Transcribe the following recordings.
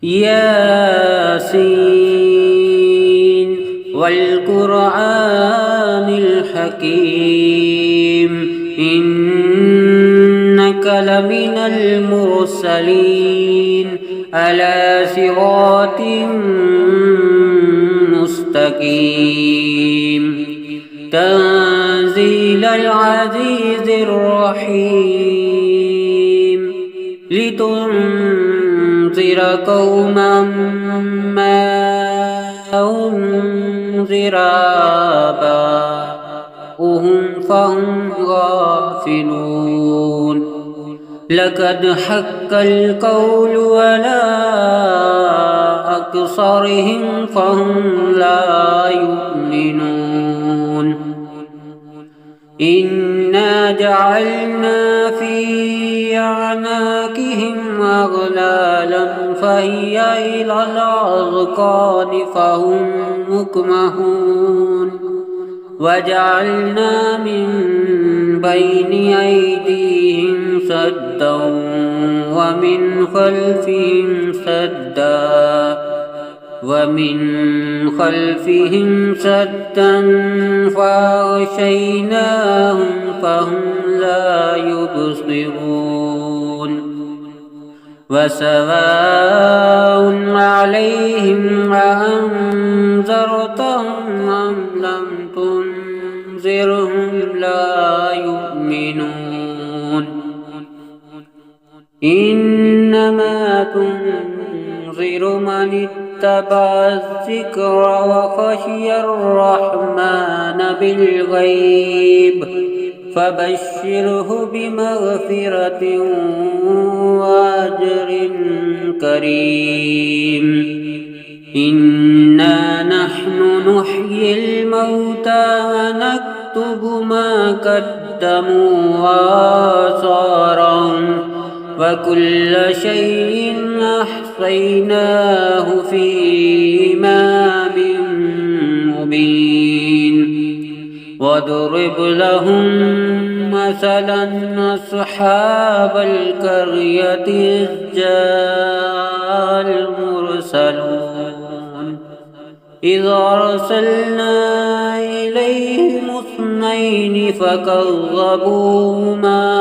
ياسين والقرآن الحكيم إنك لمن المرسلين على صراط مستقيم تنزيل العزيز الرحيم لتنذر قوما ما أنذر آباؤهم فهم غافلون لقد حق القول على أكثرهم فهم لا يؤمنون إنا جعلنا في أعناقهم أغلالا فهي إلى الأذقان فهم مقمحون وجعلنا من بين أيديهم سدا ومن خلفهم سدا فأغشيناهم فهم لا يبصرون وسواء عليهم أأنذرتهم أم لم تنذرهم لا يؤمنون إنما تنذر من اتبع الذكر وخشي الرحمن بالغيب فبشره بمغفرة وأجر كريم إنا نحن نحيي الموتى ونكتب ما قدموا وآثارهم وكل شيء أحصيناه في إمام مبين واضرب لهم مثلا أصحاب القرية إذ جاء المرسلون إذ أرسلنا إليهم اثنين فكذبوهما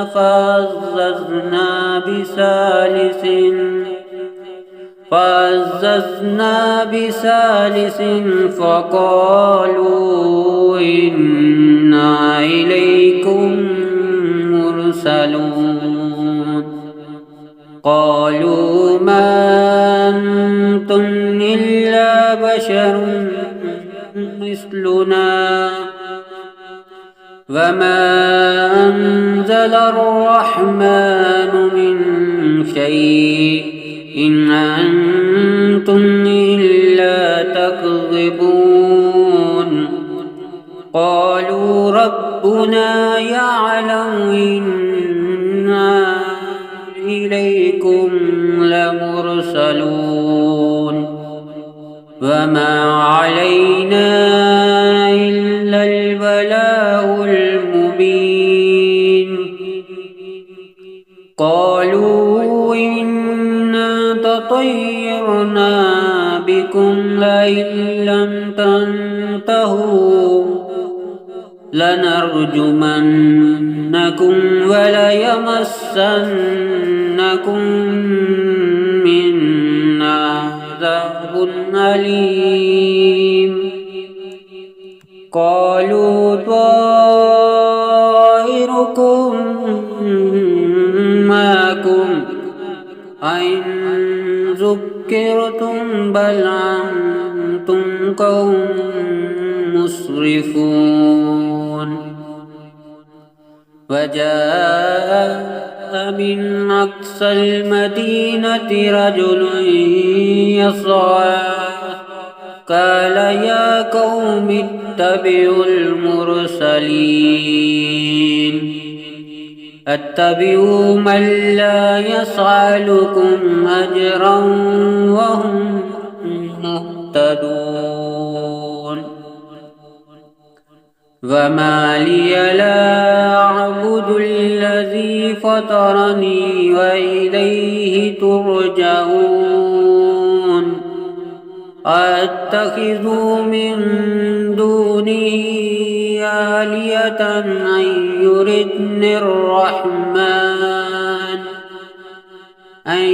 فعززنا بثالث فقالوا إنا إليكم مرسلون قالوا ما أنتم إلا بشر مثلنا وما أنزل الرحمن من شيء إن أنتم إلا تكذبون قالوا ربنا يعلم إنا إليكم لمرسلون وما علينا إلا البلاغ المبين قالوا إنا تطيرنا بكم لئن لم تنتهوا لنرجمنكم وليمسنكم منا عذاب أليم قالوا طائركم معكم أئن ذكرتم بل أنتم قوم مسرفون وجاء من أقصى المدينة رجل يسعى قال يا قوم اتبعوا المرسلين اتبعوا من لا يسألكم أجرا وهم مهتدون وما لي لا أعبد الذي فطرني وإليه ترجعون أتخذوا من دونه آلهة أن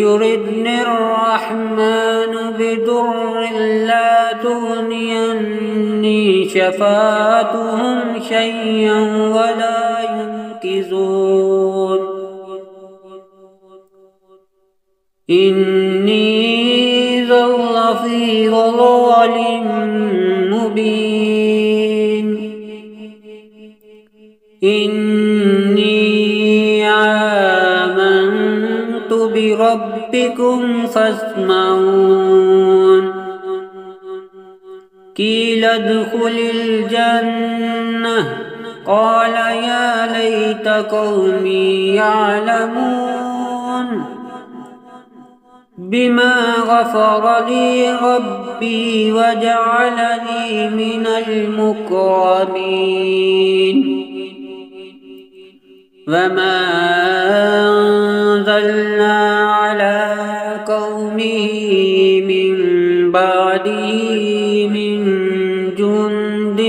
يردن الرحمن بضر لا تغني عني شفاعتهم شيئا ولا ينقذون إني ظل في ضلال مبين إني آمنت بربكم فاسمعون قيل ادخل الجنة قال يا ليت قومي يعلمون بما غفر لي ربي وجعلني من المكرمين وما أنزلنا على قومه من بعده من جند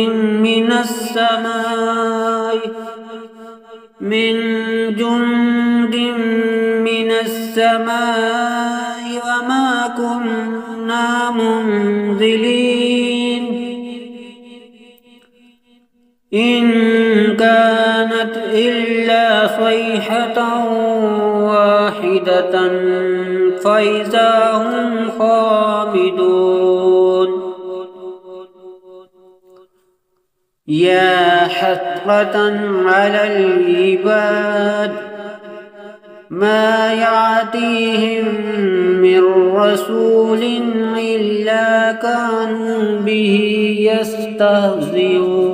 من السماء وما كنا منزلين إن كانت إلا صيحة واحدة فإذا هم خامدون يا حسرة على العباد ما يأتيهم من رسول إلا كانوا به يستهزئون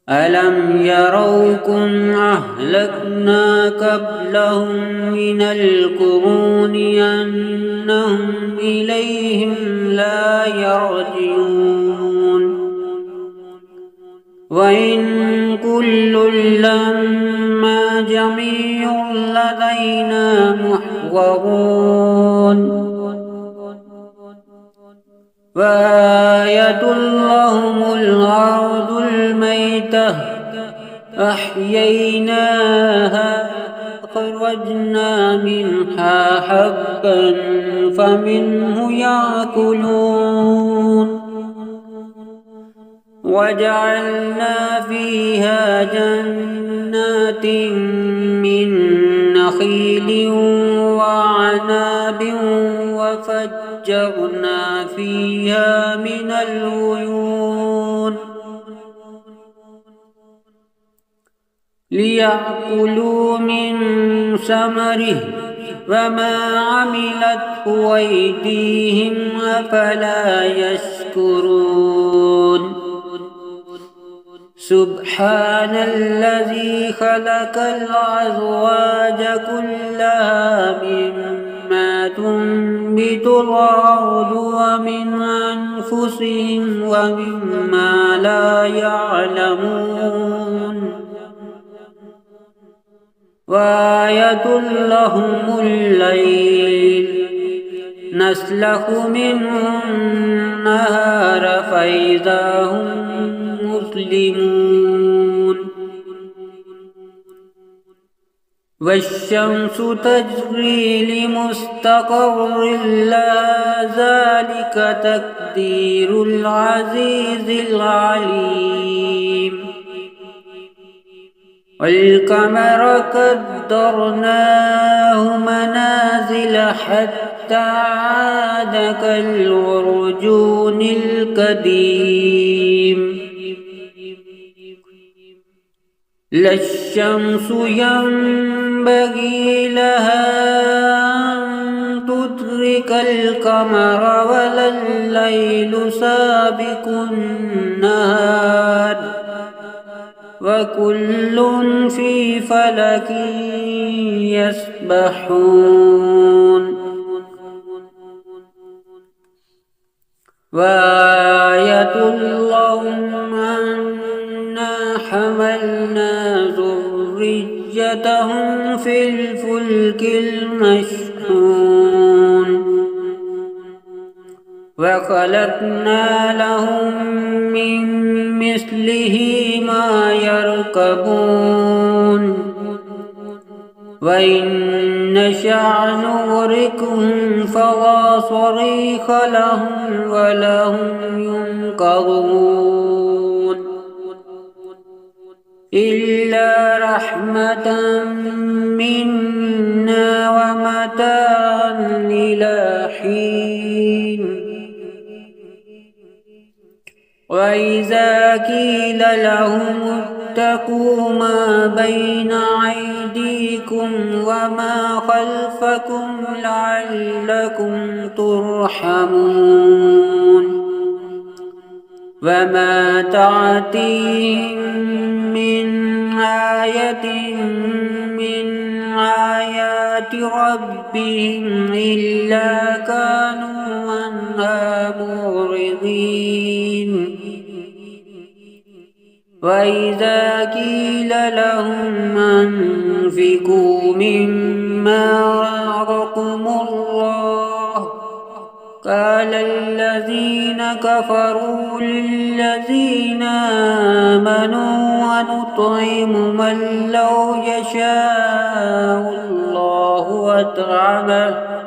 ألم يروا كم أهلكنا قبلهم من القرون أنهم إليهم لا يرجعون وإن كل لما جميع لدينا محضرون وآية لهم الأرض الميتة أحييناها أخرجنا منها حبا فمنه يأكلون وجعلنا فيها جنات من نخيل وعناب وفجرنا فيها من العيون ليأكلوا من ثمره وما عملته أيديهم أفلا يشكرون سبحان الذي خلق الأزواج كلها مما تنبت الأرض ومن أنفسهم ومما لا يعلمون وآية لهم الليل نسلخ منه النهار فإذا هم مسلمون والشمس تجري لمستقر لها ذلك تقدير العزيز العليم والقمر قدرناه منازل حتى عاد كالعرجون القديم لا الشمس ينبغي لها أن تدرك القمر ولا الليل سابق النهار وكل في فلك يسبحون وآية لهم أنا حملنا ذريتهم في الفلك المشحون وخلقنا لهم من مثله ما يركبون وإن نشأ نغرقهم فلا صريخ لهم ولا هم ينقذون إلا رحمة منا ومتاعا إلى حين وإذا قيل لهم اتقوا ما بين أيديكم وما خلفكم لعلكم ترحمون وما تأتيهم من آية من آيات ربهم إلا كانوا عنها معرضين وإذا قيل لهم أنفقوا مما رزقكم الله قال الذين كفروا للذين آمنوا ونطعم من لو يشاء الله أطعمه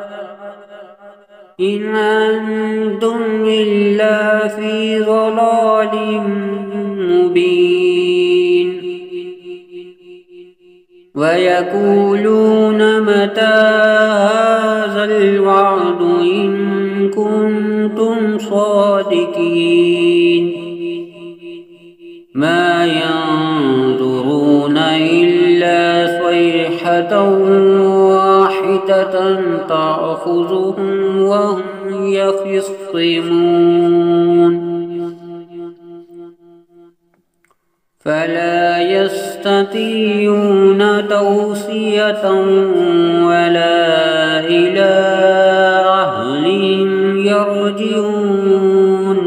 إن أنتم إلا في ضلال مبين ويقولون متى هذا الوعد إن كنتم صادقين ما ينظرون إلا صيحة واحدة تأخذهم وهم يخصمون فلا يستطيعون توصية ولا إلى أهلهم يرجعون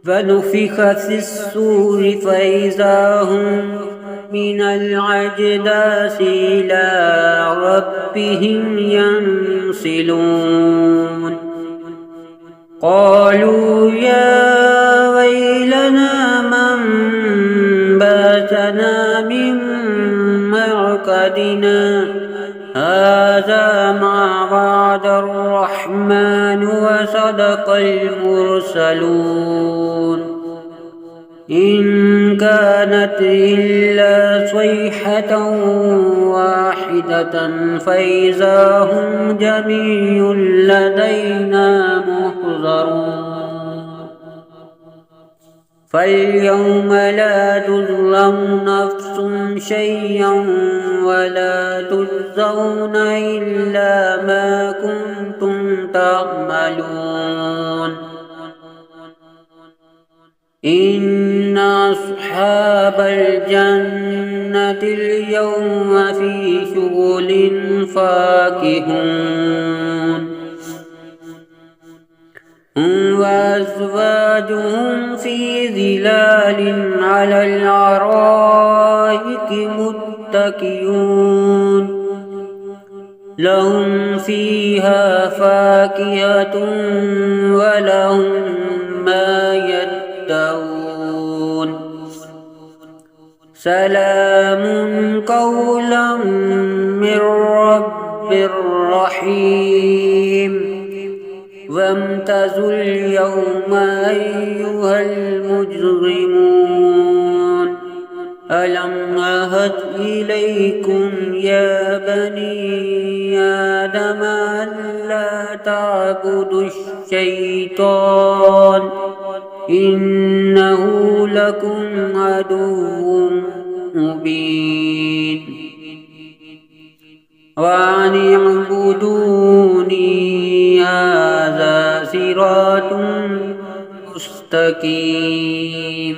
فنفخ في الصور فإذا هم من الأجداث إلى ربهم ينسلون قالوا يا ويلنا من باتنا من مرقدنا هذا ما وعد الرحمن وصدق المرسلون إن كانت إلا صيحة واحدة فإذا هم جميع لدينا محضرون فاليوم لا تظلم نفس شيئا ولا تجزون إلا ما كنتم تعملون إن أصحاب الجنة اليوم في شغل فاكهون وأزواجهم في ظلال على الأرائك متكئون لهم فيها فاكهة ولهم ما يدعون سلام قولا من رب رحيم وامتازوا اليوم أيها المجرمون ألم أعهد إليكم يا بني آدم ألا تعبدوا الشيطان إنه لكم عدو مبين وأن اعبدوني هذا صراط مستقيم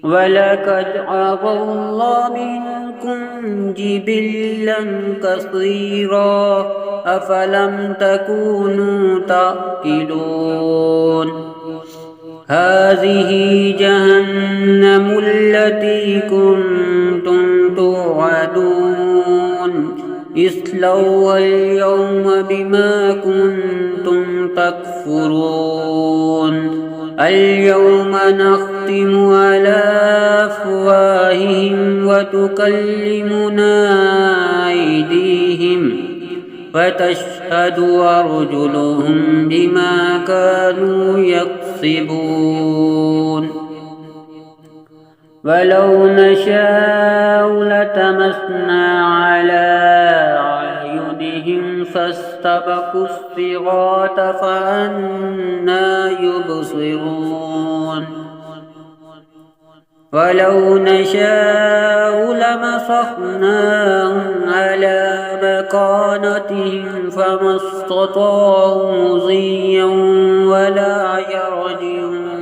ولقد عفا الله منكم جبلا كثيرا أفلم تكونوا تعقلون هذه جهنم التي كنتم توعدون اصلوها اليوم بما كنتم تكفرون اليوم نختم على أفواههم وتكلمنا أيديهم وتشهد أرجلهم بما كانوا يكسبون ولو نشاء لطمسنا على أعينهم فاستبقوا الصراط فأنى يبصرون ولو نشاء لمسخناهم على مكانتهم فما استطاعوا مضيا ولا يرجعون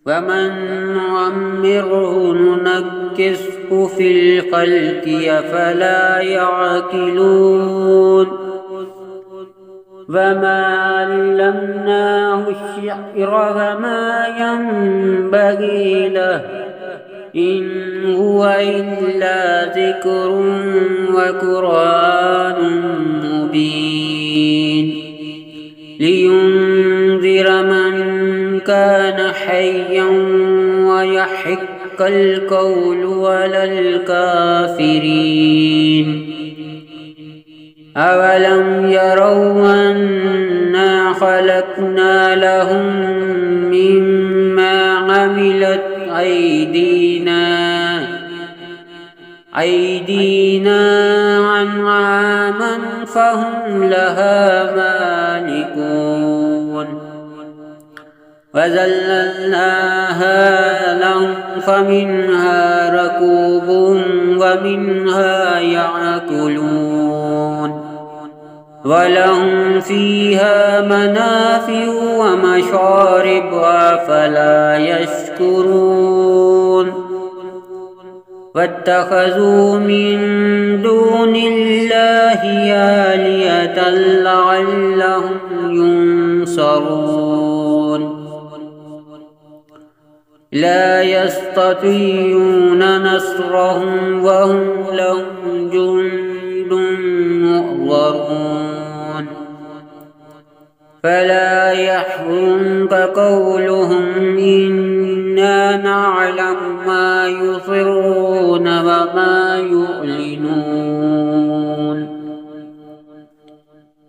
ومن نعمره ننكسه في الخلق أفلا يعقلون وما علمناه الشعر وما ينبغي له إن هو إلا ذكر وقرآن مبين لينذر من كان حيا ويحق القول على الكافرين أولم يروا أنا خلقنا لهم مما عملت أيدينا أنعاما فهم لها مالكون وذللناها لهم فمنها ركوبهم ومنها يأكلون ولهم فيها منافع ومشارب أفلا يشكرون واتخذوا من دون الله آلهة لعلهم ينصرون لا يستطيعون نصرهم وهم لهم جند محضرون فلا يحزنك قولهم إنا نعلم ما يسرون وما يعلنون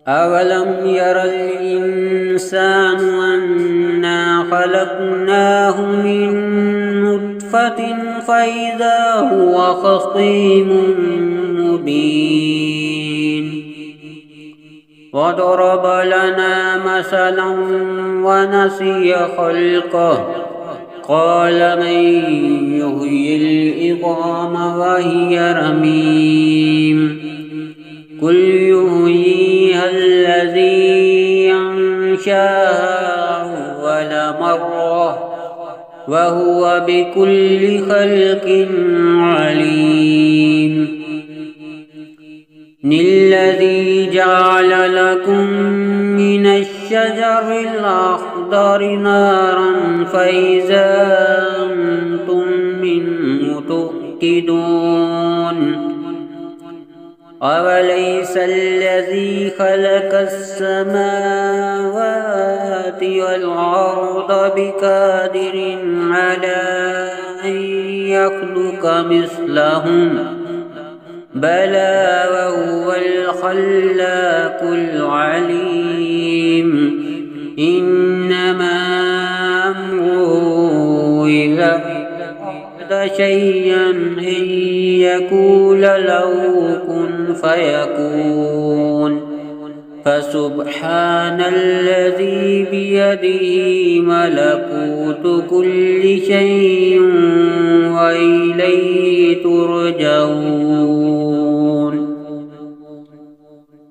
أولم ير الإنسان أنا خلقناه من نطفة فإذا هو خصيم مبين وضرب لنا مثلا ونسي خلقه قال من يحيي العظام وهي رميم قل يحييها الذي أنشأها أول مرة وهو بكل خلق عليم الذي جعل لكم من الشجر الأخضر نارا فإذا أنتم منه توقدون أوليس الذي خلق السماوات والأرض بقادر على أن يخلق مثلهم بلى وهو الخلاق العليم إنما أمره إذا أراد شيئا أن يقول له كن فيكون فسبحان الذي بيده ملكوت كل شيء وإليه ترجعون